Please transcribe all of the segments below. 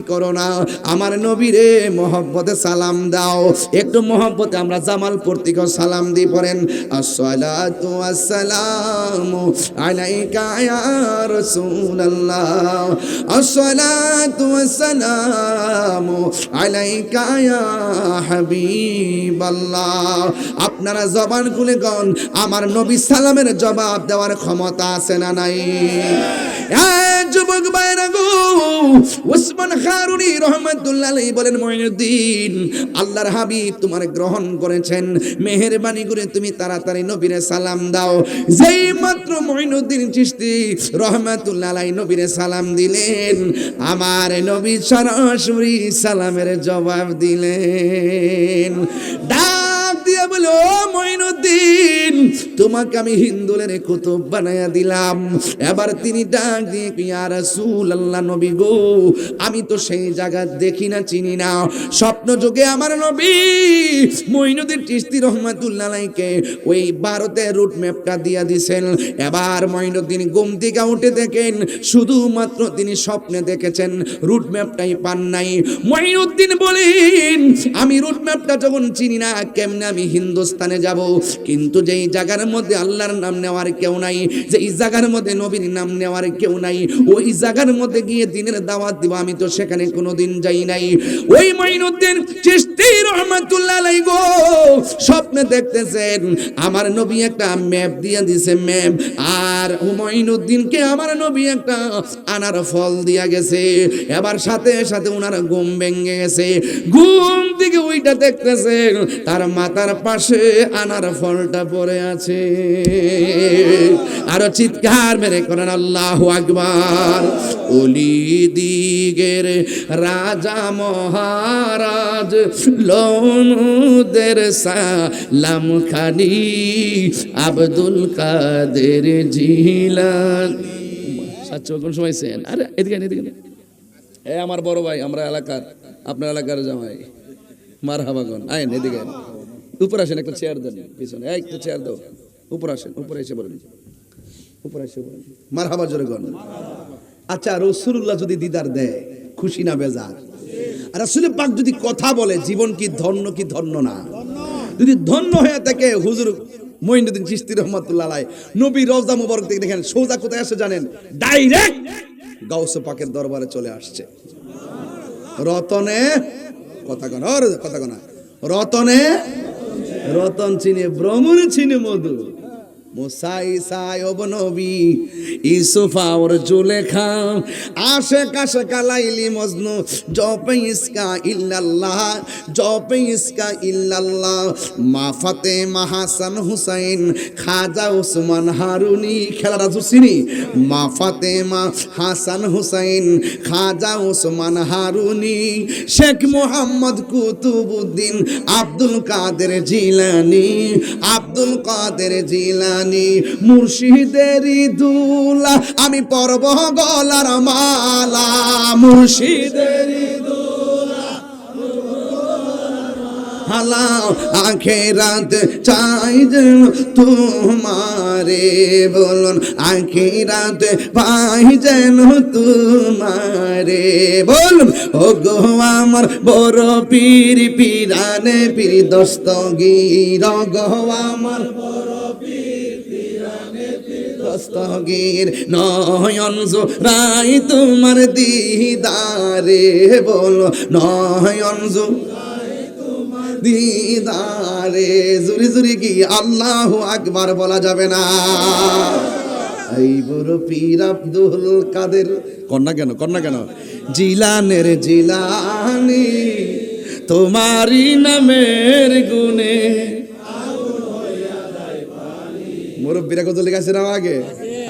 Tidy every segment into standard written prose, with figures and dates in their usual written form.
করো না, আমার নবীরে মহব্বতে সালাম দাও। একটু মহব্বতে আমরা জামাল প্রতীক সালাম দিয়ে পড়েন, আসসালাতু ওয়াসসালামু আলাইকা ইয়া রাসূলুল্লাহ, আসসালাতু ওয়াসসালামু আলাইকা ইয়া হাবিবাল্লাহ। আপনারা জবান খুলে গন, আমার নবী সালামের জবাব দেওয়ার ক্ষমতা আছে না নাই? যুবক ভাইরা গো, ওসমান হারুনি রহমাতুল্লাহ আলাইহি বলেন, মুঈনুদ্দিন আল্লাহর হাবিব তোমার গ্রহণ করেছেন, মেহেরবানি করে তুমি তাড়াতাড়ি নবীরে সালাম দাও। যেই মাত্র মুঈনুদ্দিন চিশতি রহমাতুল্লাহ আলাইহি নবীরে সালাম দিলেন, আমার নবী সরাসরি সালামের জবাব দিলেন। ডাক দিয়ে বলো, মুঈনুদ্দিন তোমাকে আমি হিন্দুলের কুতুব বানায়া দিলাম। এবার তিনি ডাক দিয়ে, ইয়া রাসূলুল্লাহ নবী গো, আমি তো সেই জায়গা দেখি না, চিনি না। স্বপ্ন যোগে আমার নবী মুঈনুদ্দিন চিশতি রহমাতুল্লাহ আলাইহিকে ওই ভারতের রুট ম্যাপটা দিয়া দিয়েছেন। এবার মুঈনুদ্দিন ঘুম থেকে উঠে দেখেন, শুধুমাত্র তিনি স্বপ্নে দেখেছেন, রুট ম্যাপটাই পান নাই। মুঈনুদ্দিন বলেন, আমি রুট ম্যাপটা যখন চিনি না, কেমনে আমি হিন্দুস্তানে যাব? কিন্তু যেই জায়গার মধ্যে আল্লাহর নাম নেওয়ার কেউ নাই, যেই জায়গার মধ্যে নবীর নাম নেওয়ার কেউ নাই, ওই জায়গার মধ্যে গিয়ে দিনের দাওয়াত দিব, আমি তো সেখানে কোনোদিন যাই নাই। ওই মুঈনুদ্দিন চিশতি রহমাতুল্লাহ আলাইহি গো স্বপ্নে দেখতেছেন, আমার নবী একটা ম্যাপ দিয়ে দিয়েছে, ম্যাপ। আর মুঈনুদ্দিনকে আমার নবী একটা আনার ফল দিয়া গেছে। এবার সাথে সাথে ওনার ঘুম ভেঙে গেছে। ঘুম থেকে ওইটা দেখতেছেন, তার মাথার পাশে আনার ফলটা পড়ে আছে। আরো চিৎকার মেরে করেন আল্লাহু আকবার। ওলি দিগের রাজা মহারাজ লোমুদের সালাম খানি আব্দুল কাদের জিলানী। সাচ্চা কোন সময়ছেন? আরে এদিকে এদিকে, এ আমার বড় ভাই, আমরা এলাকার, আপনার এলাকার জামাই, মারহাবা গন, আইন এদিকে, উপরে আসেন, একটা চেয়ার দেন পিছনে, একটা চেয়ার দাও, উপরে আসেন, উপরে এসে বলেন, উপরে এসে বলেন মারহাবা জোরে গন। আচ্ছা, রাসূলুল্লাহ যদি দিদার দেয়, খুশি না বেজার? আর রাসূল পাক যদি কথা বলে, জীবন কি ধন্য কি ধন্য না? যদি ধন্য হয়ে থাকে, হুজুর মুঈনুদ্দিন চিশতি রহমাতুল্লাহ আলাইহি নবী রওজা মুবারক থেকে দেখেন, সোজা কোথায় আসে জানেন? ডাইরেক্ট গাউসে পাকের দরবারে চলে আসছে। রতনে কথা কন, আর কথা কন, রতনে রতন চিনে, ভ্রমণ চিনে মধু। মুসা ঈসা নবী, ইউসুফ আর জুলেখা, আশিক আশিকা লাইলি মজনু, জপে ইসকা ইল্লাল্লাহ, জপে ইসকা ইল্লাল্লাহ। মা ফাতেমা হাসান হুসাইন, খাজা ওসমান হারুনি, খেলাটা জুসিনি। মা ফাতেমা হাসান হুসাইন, খাজা ওসমান হারুনি, শেখ মুহাম্মদ কুতুবউদ্দিন, আব্দুল কাদের জিলানী, আব্দুল কাদের জিলানী, মুর্শিদেরই দুলা, আমি পরব গলার মালা, মুর্শিদেরই দুলা হালা, আখেরাত চাই যেন তোমারে, বলুন আখেরাত পাই যেন তোমারে, বলুন ও গো আমার বড় পীর, পীরানে পীর দস্তগীর, গো আমার দস্তগীর, নয়ন জোড়াই তোমার দিদারে, বলো নয়ন জোড়াই তোমার দিদারে। জুরি জুরি কি আল্লাহু আকবার বলা যাবে না? এই বড় পীর আব্দুল কাদের, কন্যা কেন, কন্যা কেন? জিলানের জিলানি, তোমারই নামের গুণে মুরব্বীরা কত লেগেছে না আগে?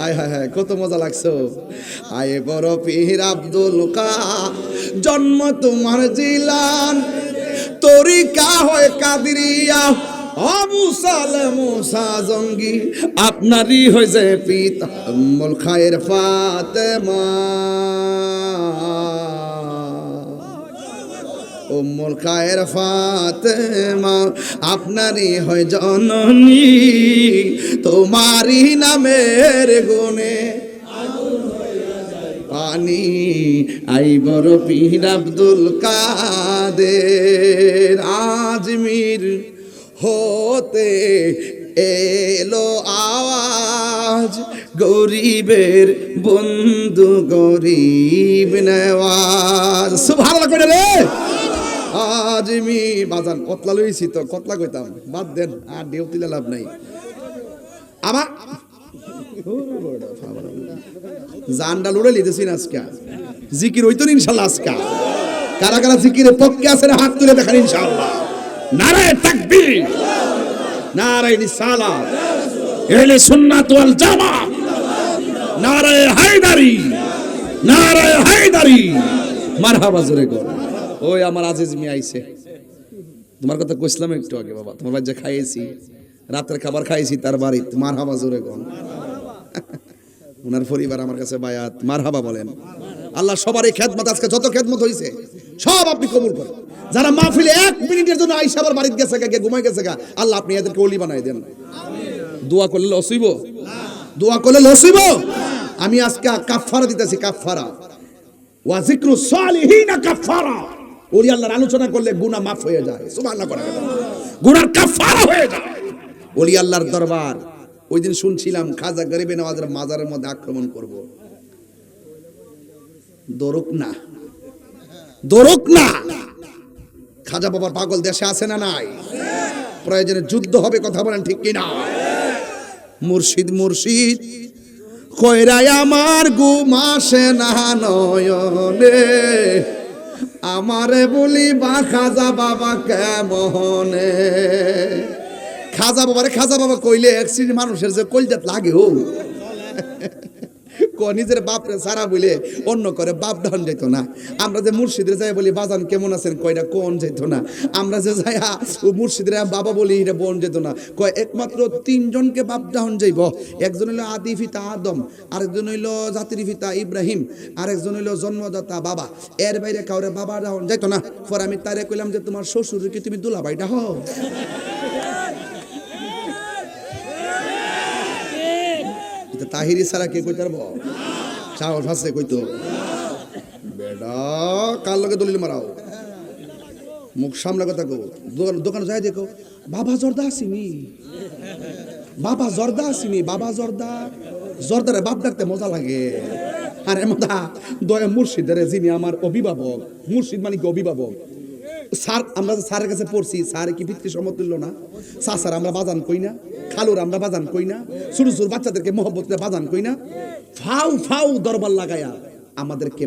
আয় হায় হায়, কত মজা লাগছো। আয়ে বড় পীর আব্দুল কাদের, জন্ম তোমার জিলান, তরিকা হয় কাদরিয়া, আবু সালে মুসা জঙ্গি, আপনারই হয়েছে পিতা উম্মুল খায়ের ফাতেমা, উম্মুল খায়ের ফাতেমা, আপনারই হয় জননী, তোমারই নামের গুণে বাণী আইবর পীর আব্দুল কাদের আজমির হতে এলো আওয়াজ গরিবের বন্ধু গরিব নেওয়াজ সুবহানাল্লাহ কইরা রে আজমি বাজান কতলা লইছি তো কতলা কইতাম বাদ দেন আর দেউতিলা লাভ নাই আমার জানডা লড়ে লিতেছি না আজকে জিকির হইতো না ইনশাআল্লাহ আজকে কারা কারা জিকিরের পক্ষে আছে না হাত তুলে দেখান ইনশাআল্লাহ নারায়ে তাকবীর নারায়ে রিসালাত আহলে সুন্নাত ওয়াল জামাত নারায়ে হায়দারি মারহাবা জোরে কর ওই আমার আজিজ মিয়া আইছে তোমার কথা কইছিলাম একটু আগে বাবা তোমার বাড়িতে খাইয়েছি রাতের খাবার খাইছি তার বাড়িতে মারহাবা জোরে কর ওনার পরিবার আমার কাছে বায়াত মারহাবা বলেন আল্লাহ সবারই খেদমত আজকে যত খেদমত হইছে সব আপনি কবুল করেন যারা মাহফিলে 1 মিনিটের জন্য আইসা আবার বাড়িতে গেছে গা ঘুমাই গেছে গা আল্লাহ আপনি এদেরকে ওলি বানাই দেন দোয়া করলে লস হইব দোয়া করলে লস হইব আমি আজকে কাফারা দিতেছি কাফারা ওয়া যিকরু সালিহিনা কাফারা ওলি আল্লাহর আলোচনা করলে গুনাহ মাফ হয়ে যায় সুবহানাল্লাহ করে গুনার কাফারা হয়ে যায় ওলি আল্লাহর দরবার ওই দিন শুনছিলাম খাজা গরিবে নওয়াজের মাজারের মধ্যে আক্রমণ করব দরুক না খাজা বাবার পাগল দেশে আছে না নাই প্রয়োজনে যুদ্ধ হবে কথা বলেন ঠিক কিনা মুর্শিদ কইরাই আমার ঘুমাসে না নয়নে আমারে বলি বা খাজা বাবা কেমনে খাজা বাবা কইলে এক শ্রেণীর মানুষের যে কলজাত লাগে ও নিজের বাপরে সারা বলে অন্য করে বাপ ডাউন যেত না আমরা যে মুর্শিদের যাই বলি বাজান কেমন আছেন কয়টা কোন যেত না আমরা যে যাই মুর্শিদের বাবা বলি এটা বোন যেত না কয় একমাত্র 3 জনকে বাপ ডাউন যাইব একজন হইল আদি পিতা আদম আরেকজন হইল জাতির পিতা ইব্রাহিম আরেকজন হইল জন্মদাতা বাবা এর বাইরে কাউরে বাবা ডাউন যাইতো না পরে আমি তারে কইলাম যে তোমার শ্বশুর কি তুমি দুলাভাইটা হও তাহিরি সারা কে কইতে পারবো সাহস আছে কইতো বেডা কার লগে দলিল মারাও মুখ সামনে কথা কও দোকান যাই দেখো বাবা জর্দা আসিনি বাবা জর্দারে বাপ ডাকতে মজা লাগে আর এমদা দয়া মুর্শিদের যিনি আমার অভিভাবক মুর্শিদ মানে কি অভিভাবক স্যার আমরা স্যারের কাছে পড়ছি স্যার কি পিতৃ সমতুল্য না চাচার আমরা বাজান কই না খালুর আমরা বাজান কই না ছোট ছোট বাচ্চাদেরকে মহব্বত করে বাজান কই না ফাউ দরবার লাগায়া আমাদেরকে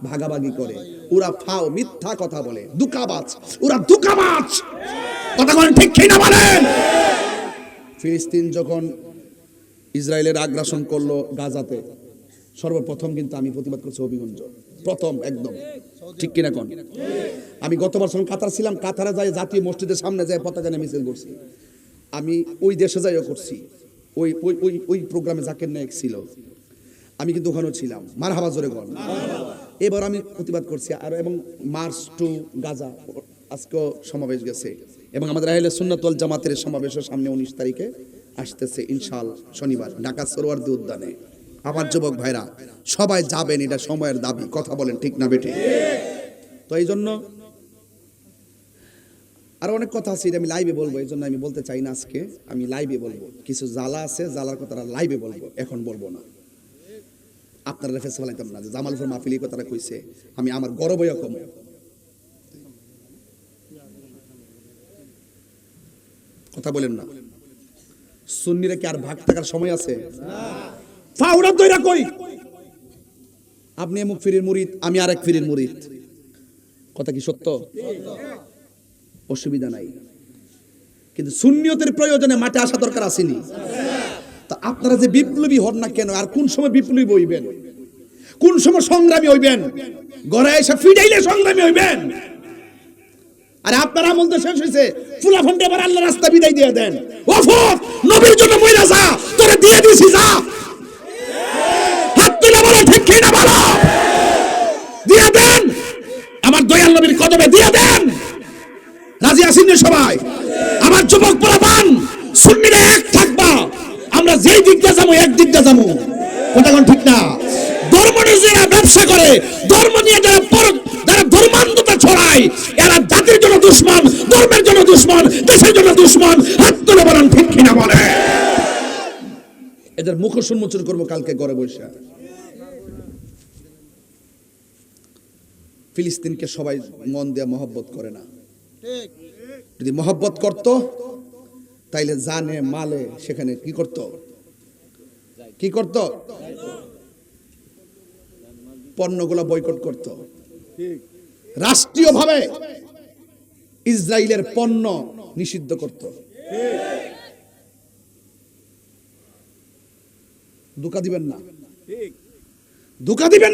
ভাগাভাগি করে ওরা ফাও মিথ্যা কথা বলে দুকাবাজ কথা বলেন ঠিক কি না বলেন ফিলিস্তিন যখন ইসরায়েলের আগ্রাসন করলো গাজাতে সর্বপ্রথম কিন্তু আমি প্রতিবাদ করছি হবিগঞ্জ প্রথম একদম ঠিক কিনা কোন আমি গতবার যখন কাতার ছিলাম কাতারে যাই জাতীয় মসজিদের সামনে যাই পতাকা নিয়ে মিছিল করছি আমি ওই দেশে যাইও করছি ওই প্রোগ্রামে জাকির নায়েক ছিল আমি কিন্তু ওখানেও ছিলাম মারহাবা জোরে কোন এবার আমি প্রতিবাদ করছি আর এবং মার্চ টু গাজা আজকেও সমাবেশ গেছে এবং আমাদের আহলে সুন্নাত ওয়াল জামাতের সমাবেশের সামনে 19 তারিখে আসতেছে ইনশাআল্লাহ শনিবার ঢাকা সরোয়ার্দী উদ্যানে আমার যুবক ভাইরা সবাই যাবেন এটা সময়ের দাবি কথা বলেন ঠিক না বেঠি তো এই জন্য আর অনেক কথা আছে এটা আমি লাইভে বলবো এই জন্য আমি বলতে চাই না আজকে আমি লাইভে বলবো কিছু জ্বালা আছে জ্বালার কথাটা লাইভে বলবো এখন বলবো না আপনারা রেফারেন্স বলাইতাম না যে জামালপুর মাহফিলি কথাটা কইছে আমি আমার গর্ব কম কথা বলেন না সুন্নিরা কি আর ভাগ থাকার সময় আছে ফাউরা দইরা কই আপনি মুখ ফিরির মুরিদ আমি আরেক ফিরির মুরিদ কথা কি সত্য অসুবিধা নাই কিন্তু সুন্নিয়তের প্রয়োজনে মাঠে আসা দরকার আসেনি তা আপনারা যে বিপ্লবী হন না কেন আর কোন সময় বিপ্লবী হইবেন কোন সময় সংগ্রামী হইবেন ঘরে এসে ফিডাইলে সংগ্রামী হইবেন আরে আপনার আমল তো শেষ হইছে ফুলা ফন্ডে আবার আল্লাহর রাস্তা বিদায় দিয়ে দেন ওফত নবীর জন্য মইরা যা তোরে দিয়ে দিছি যা হাত তুলে বলো ঠিক কি না বলো দিয়ে দেন আমার দয়াল নবীর কদমে দিয়ে দেন রাজি আছেন না সবাই আমার যুবক পোলাপান সুন্নিরা এক থাকবা আমরা যেই দিকটা যাবো এক দিকটা যাবো কথা কোন ঠিক না ধর্ম নিয়ে যারা ব্যবসা করে, ধর্ম নিয়ে যারা ধর্মান্ধতা ছড়ায়, এরা জাতির জন্য দুশমন, ধর্মের জন্য দুশমন, দেশের জন্য দুশমন। হাত তুলে বলেন ঠিক কিনা বলে। এদের মুখোশ উন্মোচন করবো কালকে ঘরে বসে। ফিলিস্তিনকে সবাই মন দিয়ে মহব্বত করে না। যদি মহব্বত করত তাইলে জানে মালে সেখানে কি করত, পণ্যগুলো বয়কট করত। রাষ্ট্রীয়ভাবে ইসরায়েলের পণ্য নিষিদ্ধ করত। ধোঁকা দিবেন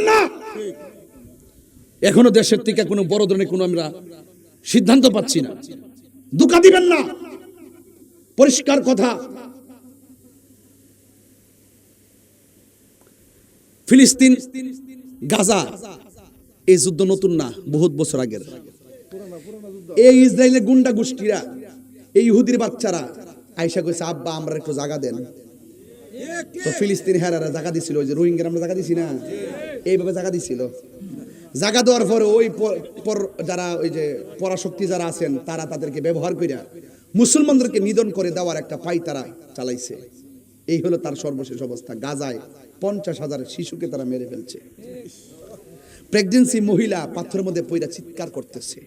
না। এখনো দেশের থেকে কোনো বড় ধরনের কোনো আমরা সিদ্ধান্ত পাচ্ছি না। ধোঁকা দিবেন না, পরিষ্কার কথা। ফিলিস্তিন, গাজা, এই যুদ্ধ নতুন না, বহুত বছর আগের। এই ইসরায়েলের গুন্ডা গোষ্ঠীরা, এই ইহুদির বাচ্চারা আয়েশা কইছে, আব্বা আমরা একটু জায়গা দেন। তো ফিলিস্তিন হেরারা জায়গা দিছিল, ওই যে রোহিঙ্গারা আমরা জায়গা দিছি না, এইভাবে জায়গা দিছিল। জায়গা দেওয়ার পরে ওই যারা ওই যে পরাশক্তি যারা আছেন তারা তাদেরকে ব্যবহার কইরা মুসলমানদেরকে নিধন করে দেওয়ার একটা পাই তারা চালাইছে। এই হলো তার সর্বশেষ অবস্থা। গাজায় 50,000 শিশুকে তারা মেরে ফেলছে। প্রেগন্যান্সি মহিলা পাথরের মধ্যে পইরা চিৎকার করতেছে।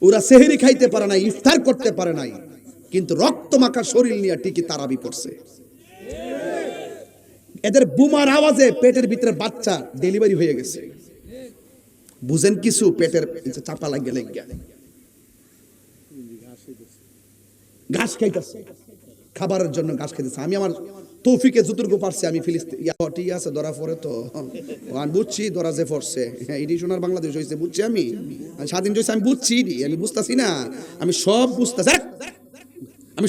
ওরা সেহরি খাইতে পারে নাই, ইফতার করতে পারে নাই, কিন্তু রক্ত মাখা শরীর নিয়ে টিকি তারাবি পড়ছে। এদের বুমার আওয়াজে পেটের ভিতরে বাচ্চা ডেলিভারি হয়ে গেছে। বুঝেন কিছু, পেটের চাপা লাগিয়ে ঘাস খাইতেছে, খাবারের জন্য ঘাস খাইতেছে। আমি আমার তৌফিকে যতটুকু পারছি আমি ফিলিস্তিন ঠিক আছে ধরা পড়ে তো আমি বুঝছি, ধরা যে পড়ছে এটি সোনার বাংলাদেশ হয়েছে বুঝছি, আমি স্বাধীন হয়েছে আমি বুঝছি, আমি বুঝতেছি না, আমি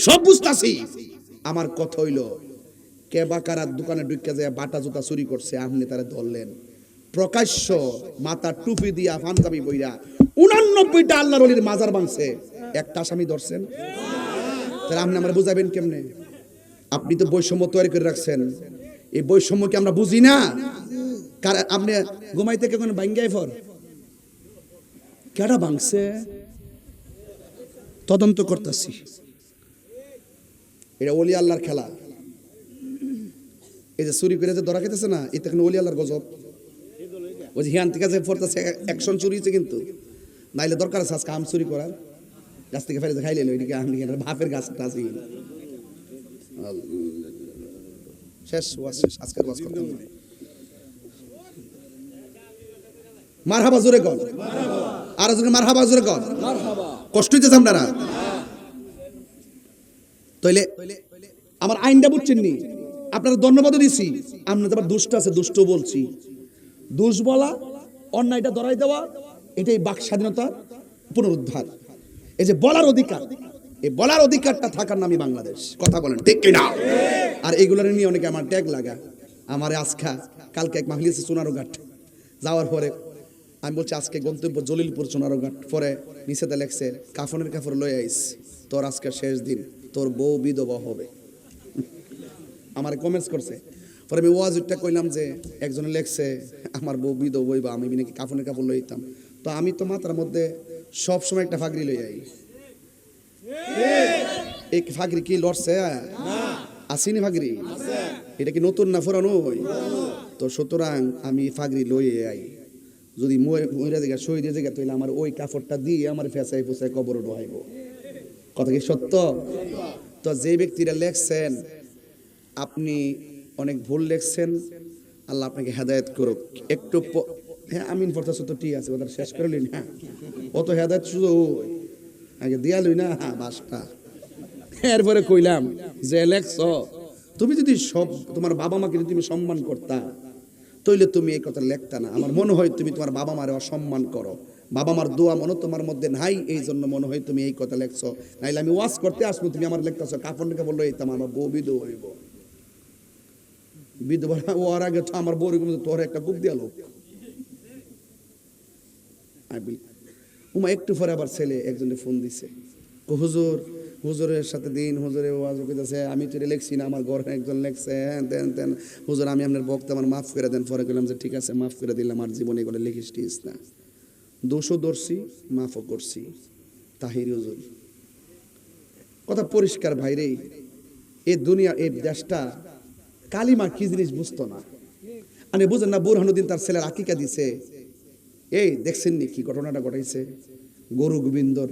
সব বুঝতেছি। আমার কথা হইল কে বা কারা দোকানে ঢুকে যায় বাটা জুতা চুরি করছে, আপনি তারা ধরলেন প্রকাশ্য, মাথা টুপি দিয়া পাঞ্জাবি বইরা 89টা আল্লাহর ওলির মাজার ভাঙছে, একটা আসামি ধরছেন। তাহলে আপনি আমরা বুঝাবেন কেমনে? আপনি তো বৈষম্য তৈরি করে রাখছেন, এই বৈষম্য কি আমরা বুঝি না? আপনি ঘুমাই থেকে কোন ভাঙ্গাই ফর কেডা ভাঙছে তদন্ত করতেছি। এটা ওলি আল্লাহর খেলা। এই যে চুরি করে যে ধরা খেতেছে না, এটা কিন্তু ওলি আল্লাহর গজব। ওই যে হিয়ান থেকে যে পড়তেছে অ্যাকশন চুরি হয়েছে, কিন্তু নাইলে দরকার আছে আজকে আম চুরি করার, গাছ থেকে ফেলে খাইলে ওইদিকে আমি ভাপের গাছটা আছে। শেষ আজকের ওয়াজ করতে মারহাবা জোরে কর, আর জোরে মারহাবা জোরে কর। কষ্ট হইতেছে আপনারা? তাইলে আমার আইনটা বুঝছেন নি? আপনারা ধন্যবাদও দিছি, আপনাদের আবার দুষ্ট আছে, দুষ্ট বলছি। দোষ বলা, অন্যায়টা ধরাই দেওয়া, এটাই বাক স্বাধীনতার পুনরুদ্ধার। এই যে বলার অধিকার, এই বলার অধিকারটা থাকার নামই বাংলাদেশ। কথা বলেন ঠিক কিনা? আর এইগুলোর নিয়ে অনেকে আমার ট্যাগ লাগা, আমার আজকা কালকে এক মাহলিসে সোনারঘাট যাওয়ার পরে আমি বলছি আজকে গন্তব্য জলিলপুর সোনারঘাট, পরে নিচেতে লেখছে কাফনের কাপড় লয়ে আইস, তোর আজকে শেষ দিন, তোর বউ বিধবা হবে। আমার কমেন্টস করছে, পরে আমি ওয়াজটা কইলাম যে একজনে লেখছে আমার বউ বিধবা হইবা, আমি নাকি কাফনের কাপড় লইতাম। তো আমি তো মাথার মধ্যে সবসময় একটা ফাগরি লই আই। এই ফাগরি কি লড়ছে? আসিনি ফাগরি, এটা কি নতুন না পুরানো? তো সুতরাং আমি ফাগরি লই আই, যদি মহিলা জায়গা শহীদ জায়গা তৈলে আমার ওই কাপড়টা দিয়ে আমার ফেসাই ফুসাই কবর ডোহাইব। কথা কি সত্য? তো যে ব্যক্তিরা লেখছেন আপনি অনেক ভুল লেখছেন, আল্লাহ আপনাকে হেদায়েত করুক। একটু হ্যাঁ আমিন পড়তেছ তো ঠিক আছে, ওটা শেষ করে লই না, অত হেদায়েত শুধু আগে দিয়া লই না বাসটা। এরপরে কইলাম যে লেখছ, তুমি যদি সব তোমার বাবা মাকে যদি তুমি সম্মান করতা তাইলে তুমি এই কথা লেখতা না। আমার মনে হয় তুমি তোমার বাবা মারে অসম্মান করো, বাবা মার দোয়া মনে তোমার মধ্যে নাই, এই জন্য মনে হয় তুমি এই কথা লেখছো। নাইলে আমি ওয়াজ করতে আসবো, তুমি আমার লেখতেছো কাফনকে বললো এইতাম আমার বউ বিধবা হইব। বিধবা ওর আগে তো আমার বউ তোর একটা কূপ দিয়া লোক। উমা একটু পরে আবার ছেলে একজনে ফোন দিছে, হুজুর হুজুরের সাথে দিন হুজুরে ওয়াজ কইতাছে, আমি তো লেখছি না, আমার ঘরে একজন লেখছে, হ্যাঁ দেন দেন হুজুর আমি আপনার বক্তা, আমার মাফ করে দেন। পরে কইলাম যে ঠিক আছে মাফ করে দিলাম, আর জীবনে এগুলো লিখিস টিস না। দোষও ধরছি, মাফও করছি। তাহির হুজুর কথা পরিষ্কার ভাইরে, এই দুনিয়া এই দেশটা কালিমা কি জিনিস বুঝতো না। মানে বুঝেন না, বুরহানুদ্দিন তার ছেলের আকিকা দিছে, এই দেখছেন নি কি ঘটনাটা ঘটাইছে। গরু গোবিন্দর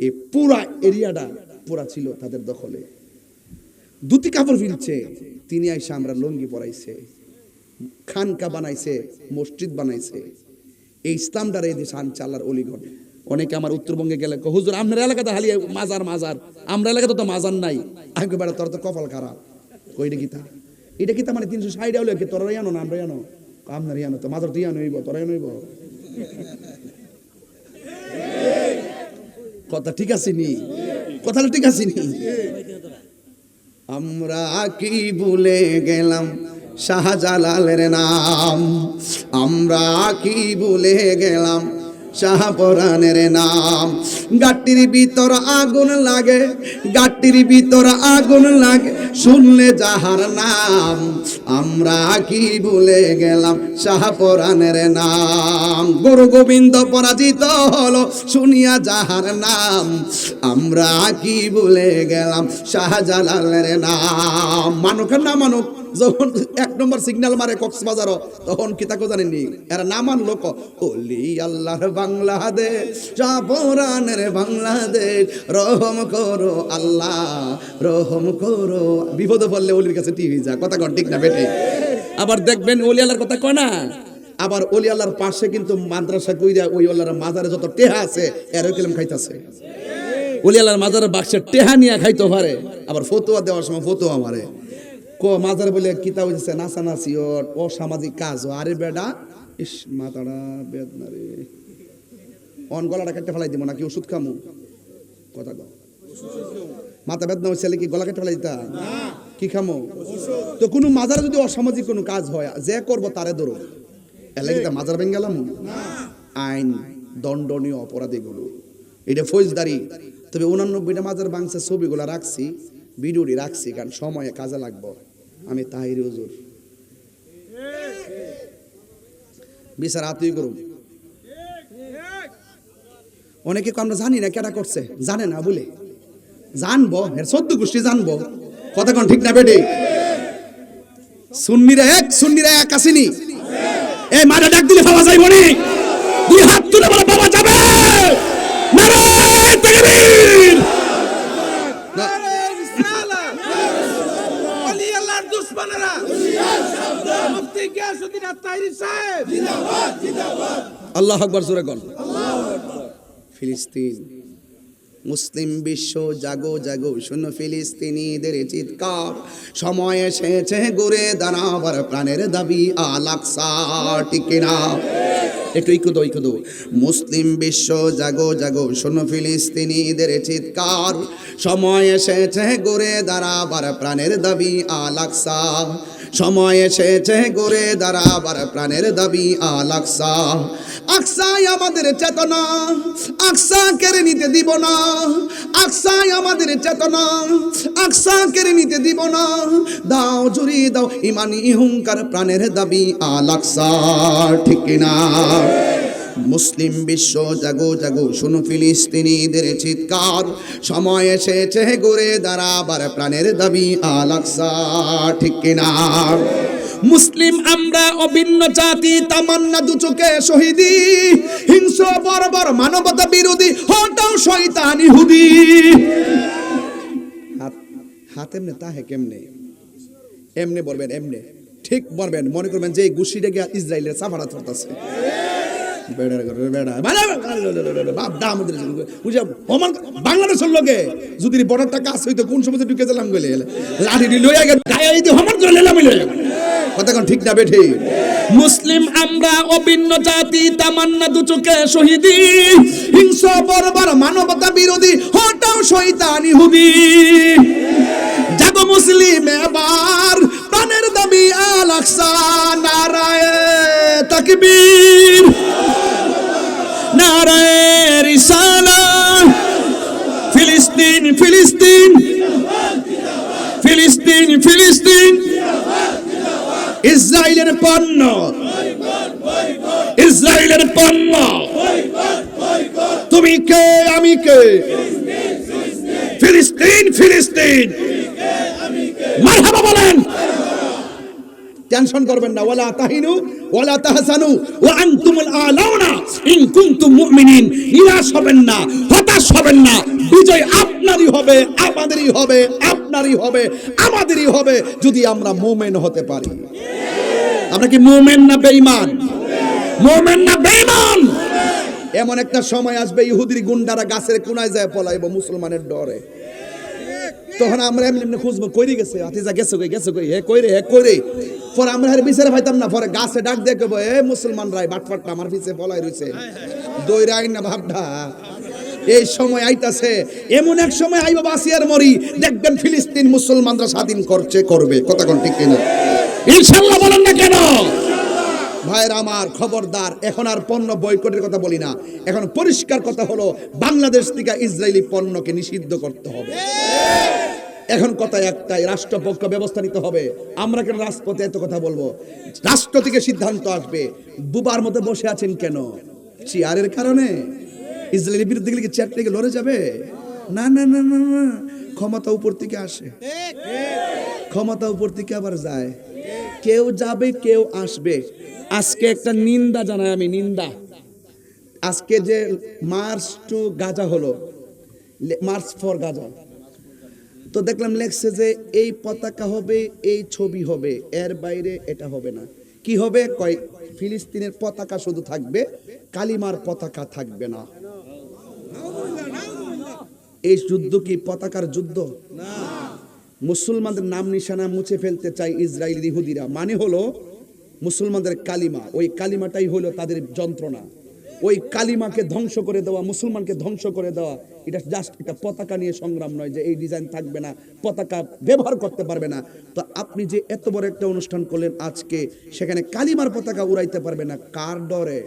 এই পুরা এরিয়াটা পুরা ছিল তাদের দখলে। দুটি কাপড় ফিলছে, তিনি আইসা আমরা লঙ্গি পরাইছে, খানকা বানাইছে, মসজিদ বানাইছে। এই ইসলামটার এই দেশ আনছে আল্লাহর অলিগণ। অনেকে আমার উত্তরবঙ্গে গেলে হুজুর আপনার এলাকাতে হালি মাজার মাজার, আমরা এলাকাতে তো মাজার নাই। আমি বেড়া তোর তো কপাল খারাপ। কইটা কিতা এটা কিতা মানে 360 হলো কি তোরা জানো না আমরা জানো, আপনার জানো তো মাজার তুই জানো হইব তোরা নইব। কথা ঠিক আছে নি? কথাটা ঠিক আছে নি? আমরা কি ভুলে গেলাম শাহজালালের নাম, আমরা কি ভুলে গেলাম শাহপরানের নাম। গাটির ভিতর আগুন লাগে, গাটির ভিতর আগুন লাগে শুনলে যাহার নাম, আমরা কি ভুলে গেলাম শাহপরানের নাম। গুরু গোবিন্দ পরাজিত হলো শুনিয়া যাহার নাম, আমরা কি ভুলে গেলাম শাহজালালের নাম। মানুষের না মানুষ যখন 1 নম্বর সিগন্যাল মারে কক্সবাজার, তখন কি তাকে জানেননি এরা না মানলো ওলি আল্লাহর বাংলাদেশ, শাহপরানের বাংলাদেশ, রহম করো আল্লাহ রহম করো। বিপদে পড়লে ওলির কাছে টিভি যা, কথা কন ঠিক না বেটে? আবার দেখবেন ওলি আল্লাহর কথা কয় না, আবার ওলি আল্লাহর পাশে কিন্তু মাদ্রাসা কইরা ওই আল্লাহর মাজারে যত টেহা আছে এর কেলেম খাইতাছে। ওলি আল্লাহর মাজারের বাক্সে টেহা নিয়ে খাইতে পারে, আবার ফতোয়া দেওয়ার সময় ফতোয়া মারে। মাজার বলে কিতা হইছে নাচানাচি অসামাজিক কাজ। আরে বেডা ইস মাথাটা বেদনা রে, অন গলাটা কেটে ফেলাই দিব নাকি ওষুধ খামু? কথা কও, মাথা বেদনা হইছে কি গলা কেটে ফেলাই দিতা? কি খামু? তো কোনো মাজারে যদি অসামাজিক কোনো কাজ হয় যে করবো তারে ধরো, এলে কি তা মাজার ভেঙে গেলাম? আইন দণ্ডনীয় অপরাধ এগুলো, এটা ফৌজদারি। তবে 89টা মাজার ভাঙছে, ছবিগুলো রাখছি, ভিডিওটি রাখছি, কারণ সময়ে কাজে লাগবো। আমি তাহির হুজুর বিচার আতুই করুম। অনেকে আমরা জানি না কেটা করছে, জানে না বলে জানবো, এর 14 গোষ্ঠী জানবো। কথা কোন ঠিক না বেটে? সুন্নিরা এক আসেনি, এই মারা ডাক দিলে পাওয়া যাইব নি? দুই হাত তুলে বলে পাওয়া যাবে। নারায়ে তাকবীর, আল্লাহু আকবার জোরে কোন। ফিলিস্তিন মুসলিম বিশ্ব জাগো জাগো, শোনো ফিলিস্তিনিদের চিৎকার, সময় এসেছে ঘুরে দাঁড়াবার প্রাণের দাবি আল আকসা, ঠিক না? একটু ইকুদো। মুসলিম বিশ্ব জাগো জাগো, শোনো ফিলিস্তিনিদের চিৎকার, সময় এসেছে ঘুরে দাঁড়াবার প্রাণের দাবি আল আকসা, সময় এসেছে ঘুরে দাঁড়াবার প্রাণের দাবি আল আকসা। আকসাই আমাদের চেতনা, আকসা কেড়ে নিতে দিব না, আকসাই আমাদের চেতনা, আকসা কেড়ে নিতে দিব না। দাও জুড়ি দাও ইমানি হুঙ্কার, প্রাণের দাবি আল আকসা, ঠিক না? মুসলিম বিশ্ব জাগো জাগো, শোনো ফিলিস্তিনিদের চিৎকার, সময় এসেছে ঘুরে দাঁড়াবার প্রাণের দাবি আল আকসা, ঠিক না? মুসলিম আমরা অভিন্ন জাতি, তামান্না দু চোখে শহীদি, হিংস্র বর্বর মানবতা বিরোধী, হটাও শয়তান ইহুদি। হাত এমনে তাহে কেমনে? এমনে বলবেন, এমনে ঠিক বলবেন। মনে করবেন যে এই গুছিটাকে ইসরায়েলের সাফারা ধরতেছে, বাংলাদেশের লোকে যদি বড়টা কাজ হইতো কোন সময় ঢুকে গেলাম গেলে লাঠি লইয়া গেল গায়ে হমান করে লেলাম। কথা কোন ঠিক না বেঠি? মুসলিম আমরা অভিন্ন জাতি, তামান্না দু চোখে শহীদি, হিংস্র বর্বর মানবতা বিরোধী, হটাও শয়তান ইহুদি। জাগো মুসলিম এবার, প্রাণের দাবি আল আকসা, নারায়ে তাকবীর, নারায়ে রিসালাত। ফিলিস্তিন ফিলিস্তিন ফিলিস্তিন, ফিলিস্তিন, ফিলিস্তিন। ইসরায়েলের পণ্য, ইসরায়েলের পণ্য। তুমি কে, আমি কে? ফিলিস্তিন, ফিলিস্তিন। মারহাবা বলেন। টেনশন করবেন না। ওয়ালা তাহিনু ওয়ালা তাহজানু ওয়া আনতুমুল আলাউনা ইন কুনতুম মুমিনিন। নিরাশ হবেন না, হতাশ হবেন না। বিজয় আপনারই হবে, আমাদেরই হবে, আপনারই হবে, আমাদেরই হবে, যদি আমরা মুমিন হতে পারি। আমরা কি মুমিন না বেঈমান? মুমিন না বেঈমান? এমন একটা সময় আসবে ইহুদির গুন্ডারা গাছের কোনায় যায় পলাইব মুসলমানের ডরে। তখন আমরা এমনি এমনি খুঁজবো, কইরে গেছে আতিজা, গেছে কই, গেছে কই, হে কইরে, হে কইরে। পরে আমরা বিচারে পাইতাম না। পরে গাছে ডাক দিয়ে কইবো, এ মুসলমান রাই বাটফাটটা আমার পিছে পলাই রইছে, দইরা আইন না ভাবটা। এই সময় আইতাছে, এমন এক সময় আইব বাসিয়ার মরি, দেখবেন ফিলিস্তিন মুসলমানরা স্বাধীন করছে, করবে। কথা কোন ঠিক কিনা? ইনশাআল্লাহ বলেন না কেন? ভাইরা আমার, খবরদার, এখন আর পণ্য বয়কটের কথা বলি না। এখন পরিষ্কার কথা হলো, বাংলাদেশ থেকে ইসরায়েলি পণ্যকে নিষিদ্ধ করতে হবে। এখন কথা একটাই, রাষ্ট্রপক্ষ ব্যবস্থা নিতে হবে। আমরা কেন রাজপথে এত কথা বলবো? রাষ্ট্র থেকে সিদ্ধান্ত আসবে। বুবার মধ্যে বসে আছেন কেন? চেয়ারের কারণে? ইসরায়েলের বিরুদ্ধে গেলে কি চেয়ার থেকে লড়ে যাবে? না না না না না, ক্ষমতা উপর থেকে আসে, ক্ষমতা উপর থেকে আবার যায়। কেউ যাবে, কেউ আসবে। আজকে একটা নিন্দা জানাই আমি, নিন্দা। আজকে যে মার্চ টু গাজা হলো, মার্চ ফর গাজা, তো দেখলাম লেখছে যে এই পতাকা হবে, এই ছবি হবে, এর বাইরে এটা হবে না। কি হবে? কয় ফিলিস্তিনের পতাকা শুধু থাকবে, কালিমার পতাকা থাকবে না। এই যুদ্ধ কি পতাকার যুদ্ধ? না। মুসলমানদের নাম নিশানা মুছে ফেলতে চাই ইসরায়েলি ইহুদিরা। মানে হলো মুসলমানদের কালিমা, ওই কালিমাটাই হলো তাদের যন্ত্রণা। ওই কালিমাকে ধ্বংস করে দেওয়া, মুসলমানকে ধ্বংস করে দেওয়া, এটা জাস্ট একটা পতাকা নিয়ে সংগ্রাম নয় যে এই ডিজাইন থাকবে না, পতাকা ব্যবহার করতে পারবে না। তো আপনি যে এত বড় একটা অনুষ্ঠান করলেন আজকে, সেখানে কালিমার পতাকা উড়াইতে পারবে না, কার ডরে?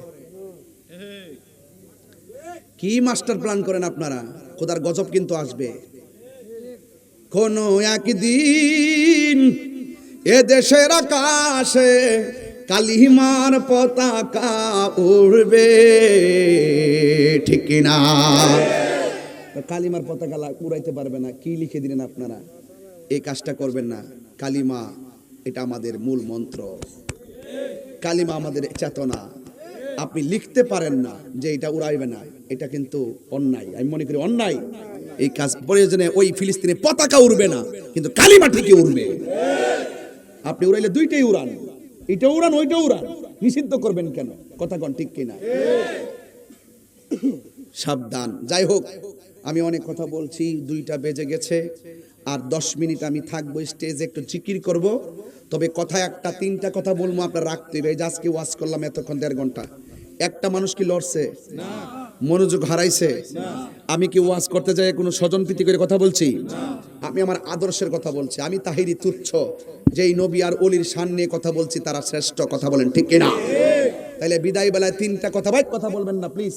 কি মাস্টার প্ল্যান করেন আপনারা? খোদার গজব কিন্তু আসবে। কোন একদিন এ দেশের আকাশে কালিমার পতাকা উড়বে, ঠিক না? কালিমার পতাকা উড়াইতে পারবে না, কি লিখে দিলেন আপনারা? এই কাজটা করবেন না। কালিমা এটা আমাদের মূল মন্ত্র, কালিমা আমাদের চেতনা। আপনি লিখতে পারেন না যে এটা উড়াইবে না, এটা কিন্তু অন্যায়। আমি মনে করি অন্যায় এই কাজ। প্রয়োজনে ওই ফিলিস্তিনে পতাকা উড়বে না, কিন্তু কালিমা ঠিকই উড়বে। আপনি উড়াইলে দুইটাই উড়ান, এটা উড়ান, ওইটা উড়ান, নিষিদ্ধ করবেন কেন? কথা কোন ঠিক কিনা? সাবধান। যাই হোক, আমি অনেক কথা বলছি, 2টা বেজে গেছে, আর 10 মিনিট আমি থাকবো স্টেজে, একটু জিকির করব। তবে কথা একটা, 3টা কথা বলবো, আপনারা রাখতে হবে। এই যে আজকে ওয়াজ করলাম এতক্ষণ 1.5 ঘন্টা, একটা মানুষ কি লড়ছে? না। মনোযোগ হারাইছে? না। আমি কি ওয়াজ করতে যাই কোনো স্বজন প্রীতি করে কথা বলছি? না। আমি আমার আদর্শের কথা বলছি। আমি তাহিরি তুচ্ছ, যেই নবী আর ওলির শান নিয়ে কথা বলছি, তারা শ্রেষ্ঠ। কথা বলেন ঠিক কিনা? তাইলে বিদায় বেলায় 3টা কথা, ভাই কথা বলবেন না প্লিজ।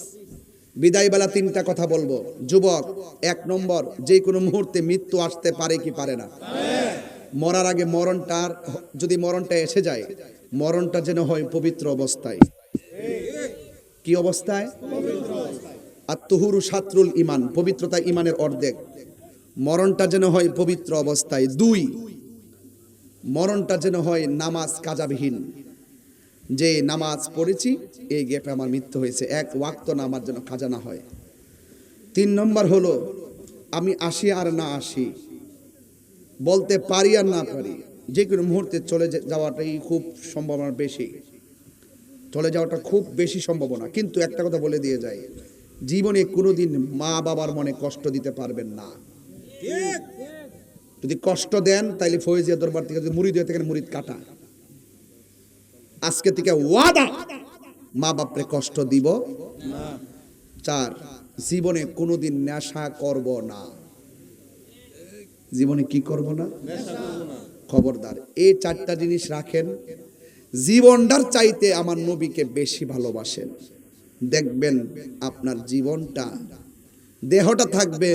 বিদায় বেলা 3টা কথা বলবো। যুবক, 1 নম্বর, যে কোনো মুহূর্তে মৃত্যু আসতে পারে কি পারে না? মরার আগে যদি মরণটা এসে যায়, মরণটা যেন হয় পবিত্র অবস্থায়। কি অবস্থায়? আত-তুহুরু শাতরুল ঈমান, পবিত্রতা ঈমানের অর্ধেক। মরণটা যেন হয় পবিত্র অবস্থায়। 2, মরণটা যেন হয় নামাজ কাজাবিহীন, যে নামাজ পড়েছি এই গ্যাপে আমার মৃত্যু হয়েছে, 1 ওয়াক্ত নামাজ যেন কাজা না হয়। 3 নম্বর হলো, আমি আসি আর না আসি, বলতে পারি আর না পারি, যে কোনো মুহূর্তে চলে যাওয়াটাই খুব সম্ভাবনা বেশি, চলে যাওয়াটা খুব বেশি সম্ভাবনা। কিন্তু একটা কথা বলে দিয়ে যায়, জীবনে কোনোদিন মা বাবার মনে কষ্ট দিতে পারবেন না। যদি কষ্ট দেন, তাইলে ফয়েজিয়া দরবার থেকে যদি মুরিদ হয়ে থাকেন, মুরিদ কাটা। আজকে থেকে ওয়াদা, মা বাপরে কষ্ট দিব না। 4, জীবনে কোনোদিন নেশা করব না। জীবনে কি করব না? খবরদার, এই 4টা জিনিস রাখেন। জীবনটার চাইতে আমার নবীকে বেশি ভালোবাসেন, দেখবেন আপনার জীবনটা দেহটা থাকবে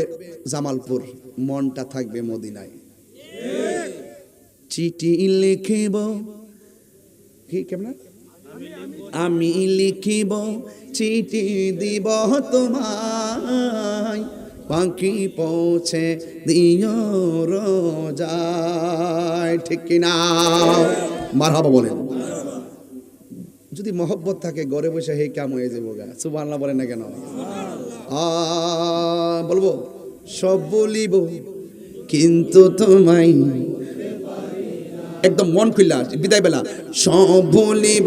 জামালপুর, মনটা থাকবে মদিনায়। চিঠি লিখিব, কি কেমন, আমি লিখিব চিঠি দিব তোমায়, পাখি পৌঁছে দিও রোজায়। ঠিক কিনা? মারহাবা বলেন। যদি মহব্বত থাকে ঘরে বসে হে কাম হয়ে যাবো গা। সুবহানাল্লাহ বলেন না কেন? বলবো সব বলিব কিন্তু তোমায়, একদম মন খুললা বিদায় বেলা, সব বলিব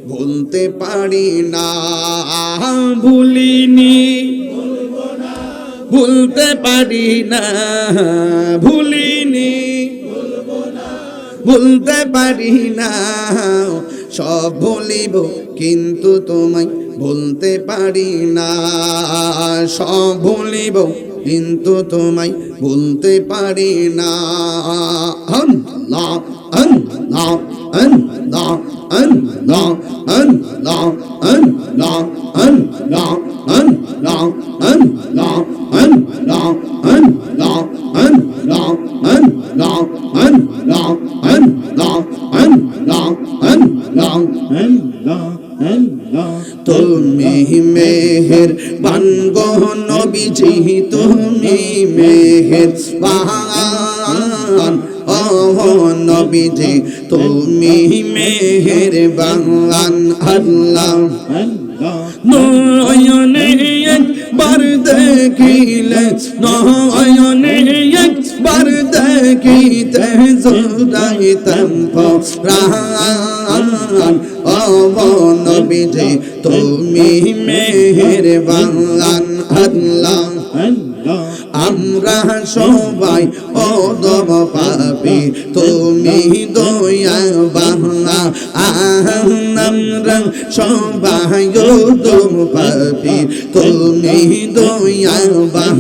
ভুলতে পারি না, ভুলিনি ভুলতে পারি না, ভুলিনি ভুলতে পারি না, সব ভুলিব কিন্তু তোমায় ভুলতে পারি না, সব ভুলিব কিন্তু তোমায় ভুলতে পারি না। আল্লাহ আল্লাহ আল্লাহ আল্লাহ আল্লাহ আল্লাহ আল্লাহ আল্লাহ আল্লাহ আল্লাহ আল্লাহ আল্লাহ আল্লাহ আল্লাহ আল্লাহ আল্লাহ আল্লাহ আল্লাহ। তুমি মেহের বানগো নবীজি, তুমি মেহের বান ও নবীজি, তুমি মেহের বান। আল্লাহ নয়নে একবার দেখিলে, নয়নে একবার দেখিতে জুড়াইতাম প্রাণ ও নবীজি, তুমি মেহেরবান। আল্লাহ আমরা সবাই অদম পাপী, তুমি দয়াবান। আমরা সবাই অদম পাপী, তুমি দয়াবান।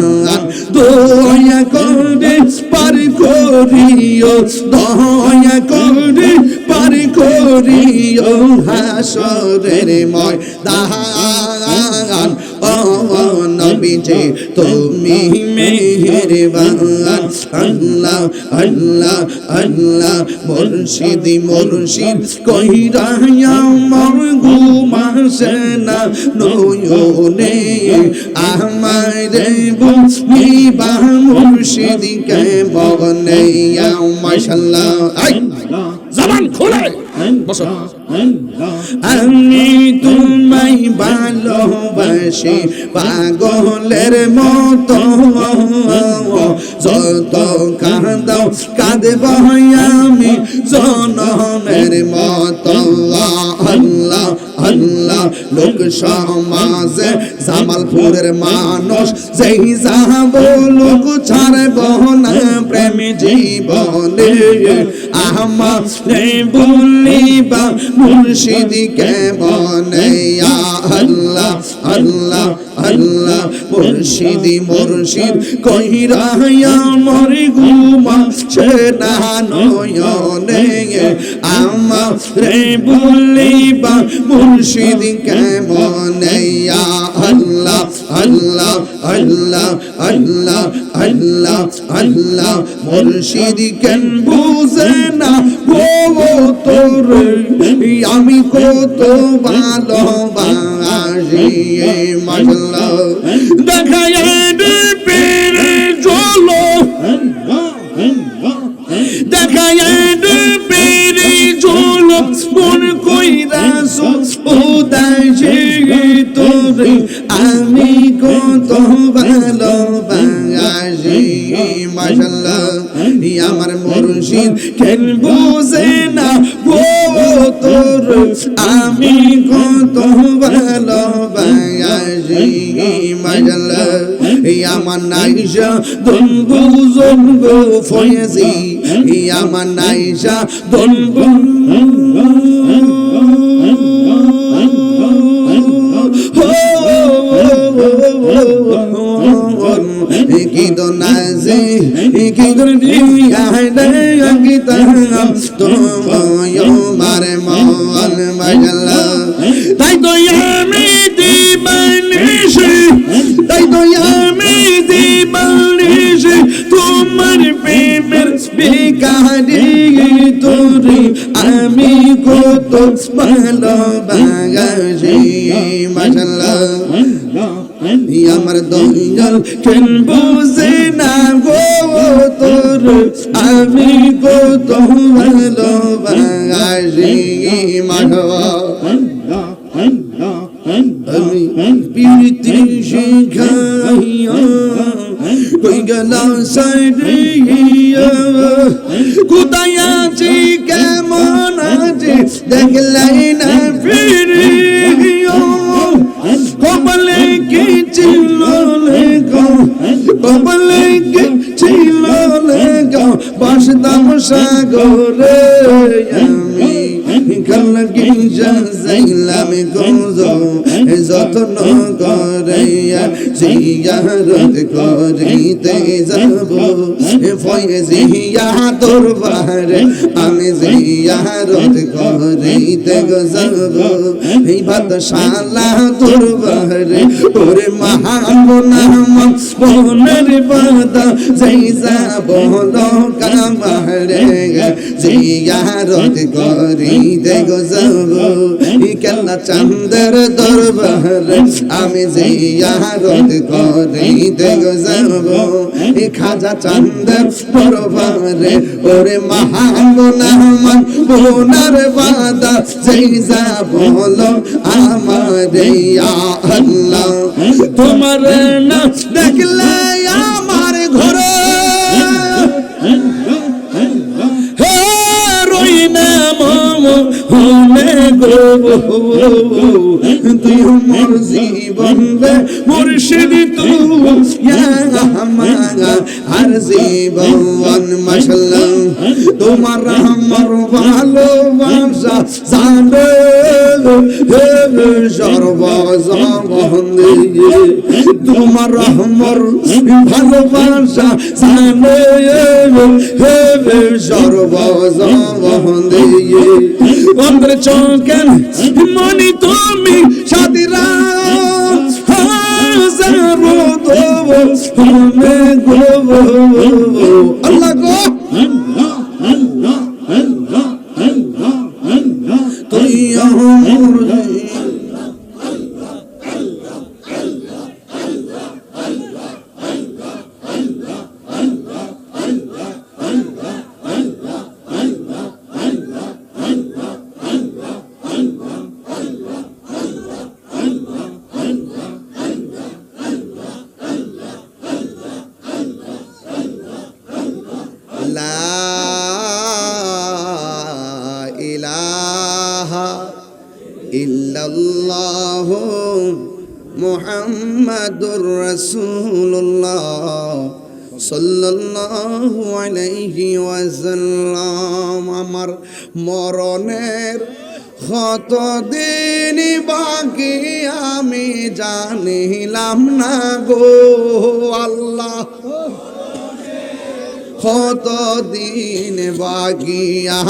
দয়া করে পার করিও, দয়া করে পার করিও হাসরের ময়দান ও নবীজি, তুমি মেহেরবান। আল্লাহ আল্লাহ আল্লাহ মুর্শিদ মুর্শিদ কইরা আমার ঘুম আসে না নয়নে, আমারে বুঝিবা মুর্শিদ কে বনে। মাশাআল্লাহ জবান খোলে বসো। আমি তোমায় ভালোবাসি পাগলের মতো, যত কাঁদাও কাঁদব আমি জনমের মতো। আল্লাহ আল্লাহ লোক সমাজে জামালপুরের মানুষ যেই যাব লোক ছাড়ব না প্রেম জীবনে, আমার বলিবা মুর্শিদ কেমনে। আল্লাহ আল্লাহ আল্লাহ মুর্শিদ মুর্শিদ কইরা আমার ঘুম আসে না নয়নে, আমার বলিবা মুর্শিদ কেমনে। আল্লাহ আল্লাহ আল্লাহ আল্লাহ আল্লাহ আল্লাহ মুর্শিদ কেন বুঝে না গো তোর আমি কত ভালোবাসি। মাশাআল্লাহ দেখায় পেরে চলো, দেখায় পেরে চলো মন কইরা উদাসী তোর আমি কত ভালোবাসি। মাশাআল্লাহ আমার মুর্শিদ কেন বুঝে না গো তোর আমি কত ভালোবাসি। মাশাআল্লাহ আমার নাইশা দনবু জনবু ফয়েজি, আমার নাইশা দনবু কি তো নাজে কি দুনিয়া দেয়া কি তাম তোমায় মারে মন। মাশাআল্লাহ তাই তো আমি দিবানিশি নারী তোরে আমি কত ভালোবাসি মাশাআল্লাহ আমার দয়াল কেন বুঝে না গো তোর আমি কত ভালোবাসি মাশাআল্লাহ আমি পিরিতি শিখাইয়া কই গেলা সাইরিয়া কোথায় আছি কেমন আছি দেখলাই না ফিরিয়া কপালে কি ছিল লেগো কপালে কি ছিল লেগো বাসতাম সাগরে আমি কালকে যাইলাম গোজো যত্ন করে জিয়ারত করিতে যাব ফয়েজিয়া দরবারে আমি জিয়ারত করিতে যাব এই বাদশালা দরবারে ওরে মহাগুনা মনের বাদা যাই যাব কামারে জিয়ারত করিতে যাব কেলা চাঁদের দরবারে আমি জিয়ারত করিতে যাব খাজা চাঁদের দরবারে ওরে মহাগুনা মনের বাদা যাই যাব আমারে ইয়া আল্লাহ তোমার না দেখলে আমার ঘরে হে রই না মনে গো তুই মোর জীবন রে মুর্শিদ তুই আমার আর জীবন মাশাআল্লাহ তোমার আমার ভালোবাসা জানে সর্বজীবন তোমার আমার ভালোবাসা জানে সর্বজীবন অন্তর চোখের মনি তুমি সাদিরা হাজারো দেব তুমি গো আল্লাহ গো তুই আমার ইল্লাল্লাহু মুহাম্মাদুর রাসূলুল্লাহ সাল্লাল্লাহু আলাইহি ওয়াসাল্লাম আমার মরণের কতদিন বাকি আমি জানিলাম না গো আল্লাহ কতদিন বাকি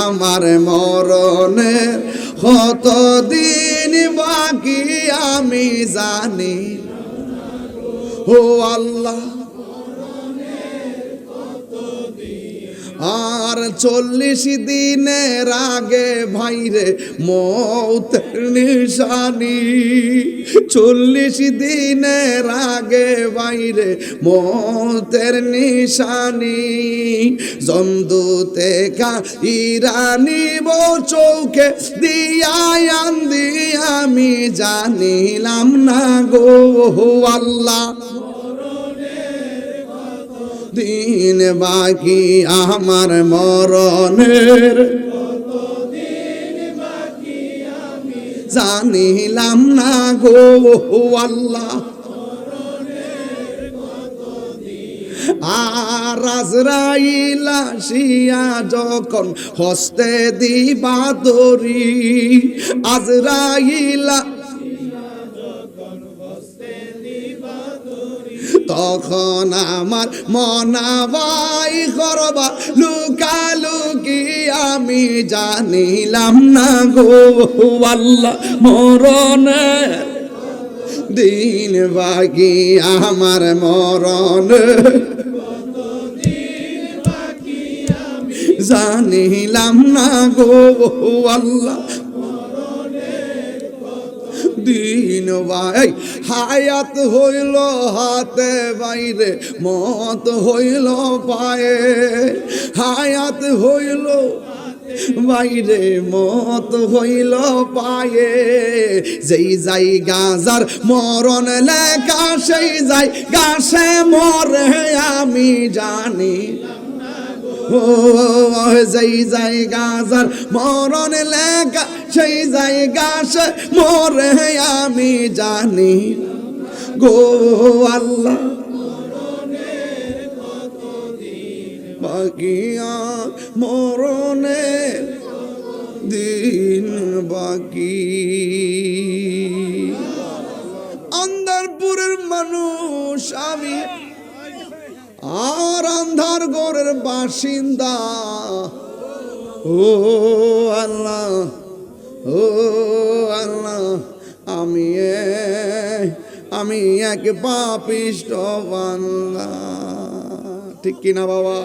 আমার মরণের কতদিন বাকি আমি জানি ও আল্লাহ আর 40 দিনের আগে ভাইরে মৌতের নিশানি 40 দিনের আগে ভাইরে মৌতের নিশানি জমদুতে কা ইরানি বউ চৌকে দিয়ায়ান আমি জানিলাম না গো আল্লাহ দিন বাকি আমার মরণের জানিলাম না গো আল্লাহ আর আজরাইল আসিয়া যখন হস্তে দিবা দড়ি আজরাইল তখন আমার মনাবাই করবা লুকালুকি আমি জানিলাম না গো আল্লাহ মরণের দিন বাকি আমার মরণ জানিলাম না গো আল্লাহ দিন ভাই হায়াত হইল হাতে বাইরে মত হইল পায়ে হায়াত হইল বাইরে মত হইল পায়ে যেই যাই গাজার মরণ লেখা সেই যাই গাছে মরে আমি জানি ও যেই যাই গাজার মরণ লেখা সেই যাই গাছে মরে আমি জানি গো আল্লাহ বাকিয়া মরণের দিন বাকি আন্ধারপুরের মানুষ আমি আর আন্ধার ঘরের বাসিন্দা ও আল্লাহ ও আল্লাহ আমি এক পাপিষ্ঠ বান্দা ঠিক কিনা বাবা